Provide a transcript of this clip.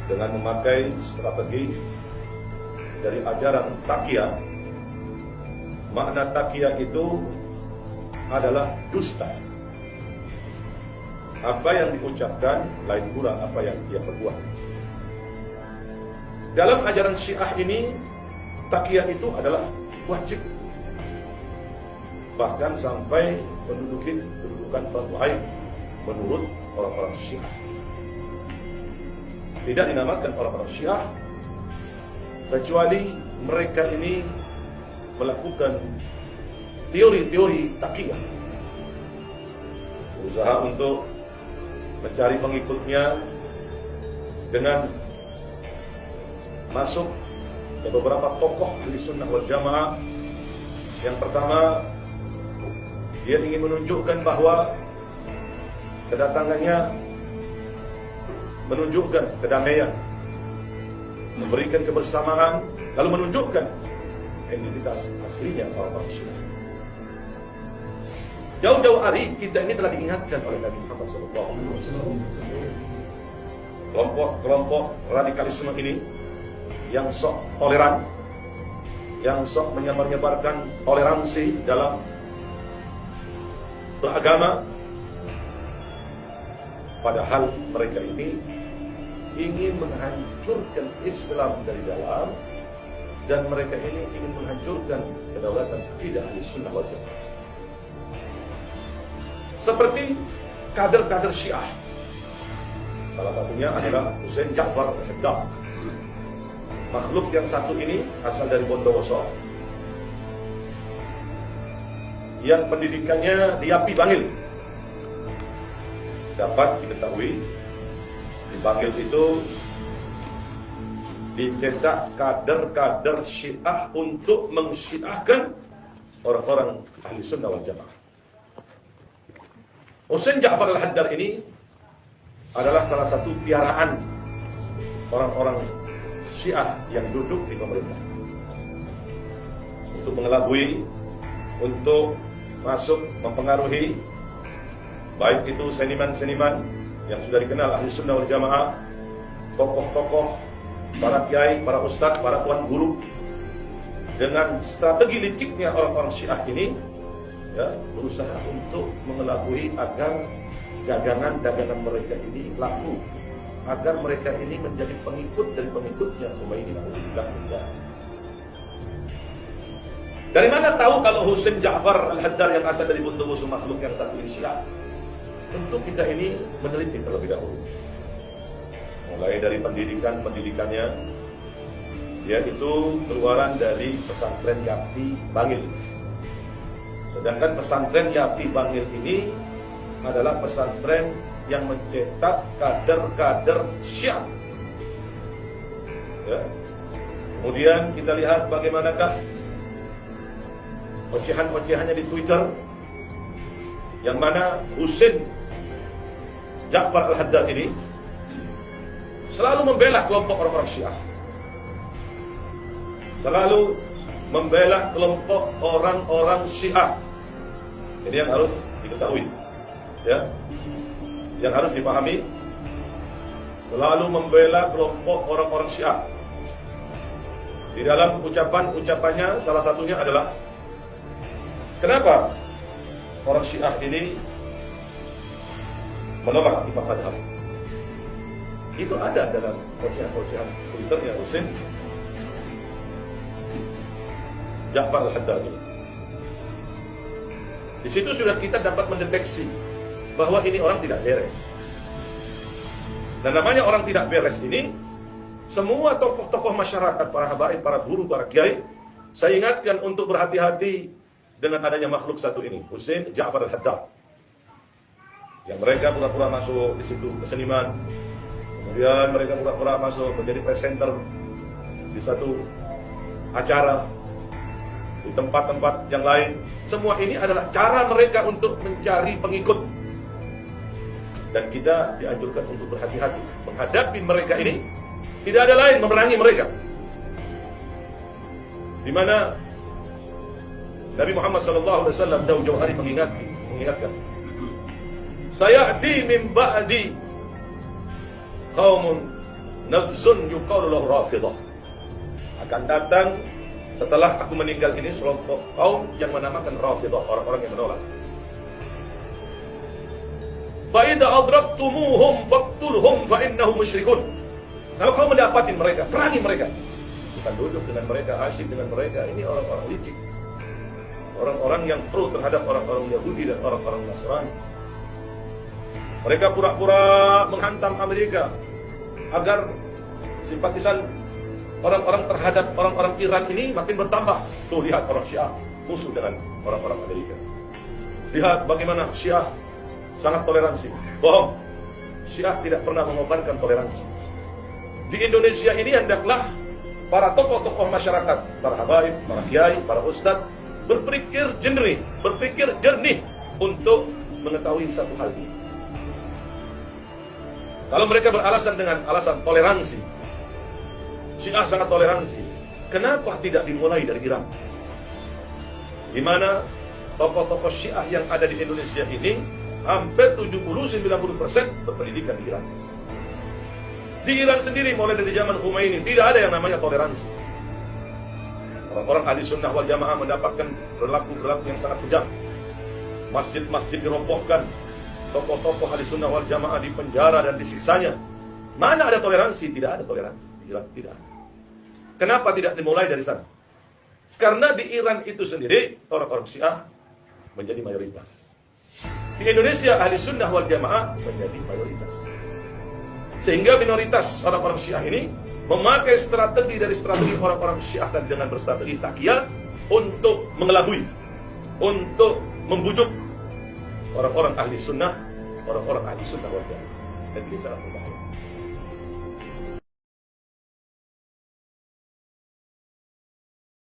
dengan memakai strategi dari ajaran taqiyah. Makna taqiyah itu adalah dusta. Apa yang diucapkan lain pula apa yang dia perbuat. Dalam ajaran Syiah ini, taqiyah itu adalah wajib. Bahkan sampai menduduki kedudukan fardu ain menurut orang-orang Syiah. Tidak dinamakan orang-orang Syiah kecuali mereka ini melakukan teori-teori taqiyah, berusaha untuk mencari pengikutnya dengan masuk ke beberapa tokoh ahli sunnah wal jamaah. Yang pertama, dia ingin menunjukkan bahwa kedatangannya menunjukkan kedamaian, memberikan kebersamaan, lalu menunjukkan identitas aslinya orang-orang Syiah. Jauh-jauh hari kita ini telah diingatkan oleh Nabi Muhammad SAW. Kelompok radikalisme ini yang sok toleran, yang sok menyebar-nyebarkan toleransi dalam beragama, padahal mereka ini ingin menghancurkan Islam dari dalam, dan mereka ini ingin menghancurkan kedaulatan akidah ahli sunnah wal jamaah. Seperti kader-kader Syiah, salah satunya adalah Husain Ja'far al-Haddad. Makhluk yang satu ini asal dari Bondowoso, yang pendidikannya di Yapi Bangil. Dapat diketahui di Bangil itu dicetak kader-kader Syiah untuk mensyiahkan orang-orang ahli sunnah wal jamaah. Husain Ja'far al-Haddad ini adalah salah satu piaraan orang-orang Syiah yang duduk di pemerintah untuk mengelabui, untuk masuk mempengaruhi, baik itu seniman-seniman yang sudah dikenal ahli sunnah wal jamaah, tokoh-tokoh, para kiai, para ustadz, para tuan guru. Dengan strategi liciknya orang-orang Syiah ini, ya, berusaha untuk mengelabui agar dagangan-dagangan mereka ini laku, agar mereka ini menjadi pengikut dari pengikutnya Khomeini. Dari mana tahu kalau Husain Ja'far al-Haddad yang asal dari Bondowoso makhluk yang satu ini Syiah? Tentu kita ini meneliti terlebih dahulu. Mulai dari pendidikannya, dia itu keluaran dari pesantren Yapi Bangil. Sedangkan pesantren Yapi Bangil ini adalah pesantren yang mencetak kader-kader Syiah. Ya. Kemudian kita lihat bagaimanakah ocehan-ocehannya di Twitter, yang mana Husain Ja'far al-Haddad ini selalu membela kelompok orang-orang Syiah, selalu membela kelompok orang-orang Syiah. Ini yang harus diketahui, ya, yang harus dipahami. Selalu membela kelompok orang-orang Syiah. Di dalam ucapannya salah satunya adalah, kenapa orang Syiah ini menolak Imam Madhab? Itu ada dalam ocehan Twitternya Husain Ja'far al-Haddad ini. Di situ sudah kita dapat mendeteksi bahwa ini orang tidak beres. Dan namanya orang tidak beres ini, semua tokoh-tokoh masyarakat, para habaib, para guru, para kiai, saya ingatkan untuk berhati-hati dengan adanya makhluk satu ini, Husain Ja'far al-Haddad. Yang mereka pura-pura masuk di situ keseniman, kemudian mereka pura-pura masuk menjadi presenter di satu acara, di tempat-tempat yang lain. Semua ini adalah cara mereka untuk mencari pengikut. Dan kita dianjurkan untuk berhati-hati menghadapi mereka ini. Tidak ada lain memerangi mereka. Di mana Nabi Muhammad SAW jauh-jauh hari mengingatkan, sayati min ba'di qaumun nabzun yuqalu lahu Rafidah. Akan datang setelah aku meninggal ini sekelompok kaum yang menamakan Rafidah, orang-orang yang menolak. Fa idza adraktumuhum faqtulhum fa innahum musyrikun. Kalau kau mendapati mereka, perangi mereka. Bukan duduk dengan mereka, asyik dengan mereka. Ini orang-orang licik. Orang-orang yang pro terhadap orang-orang Yahudi dan orang-orang Nasrani. Mereka pura-pura menghantam Amerika agar simpatisan orang-orang terhadap orang-orang Iran ini makin bertambah. Tuh lihat orang Syiah musuh dengan orang-orang Amerika. Lihat bagaimana Syiah sangat toleransi. Bohong. Syiah tidak pernah mengobarkan toleransi. Di Indonesia ini hendaklah para tokoh-tokoh masyarakat, para habaib, para kiai, para ustadz berpikir jernih untuk mengetahui satu hal ini. Kalau mereka beralasan dengan alasan toleransi, Syiah sangat toleransi, kenapa tidak dimulai dari Iran? Di mana tokoh-tokoh Syiah yang ada di Indonesia ini hampir 70-90% berpendidikan di Iran. Di Iran sendiri mulai dari zaman Khomeini tidak ada yang namanya toleransi. Orang-orang ahli sunnah wal jamaah mendapatkan perilaku yang sangat kejam. Masjid-masjid dirobohkan, tokoh-tokoh ahli sunnah wal jamaah dipenjara dan disiksanya. Mana ada toleransi? Tidak ada toleransi. Di Iran tidak ada. Kenapa tidak dimulai dari sana? Karena di Iran itu sendiri orang-orang Syiah menjadi mayoritas. Di Indonesia ahli sunnah wal jamaah menjadi mayoritas. Sehingga minoritas orang-orang Syiah ini memakai strategi dari strategi orang-orang Syiah tadi dengan berstrategi takyat untuk mengelabui, untuk membujuk orang-orang ahli sunnah wal jamaah. Dan ini sangat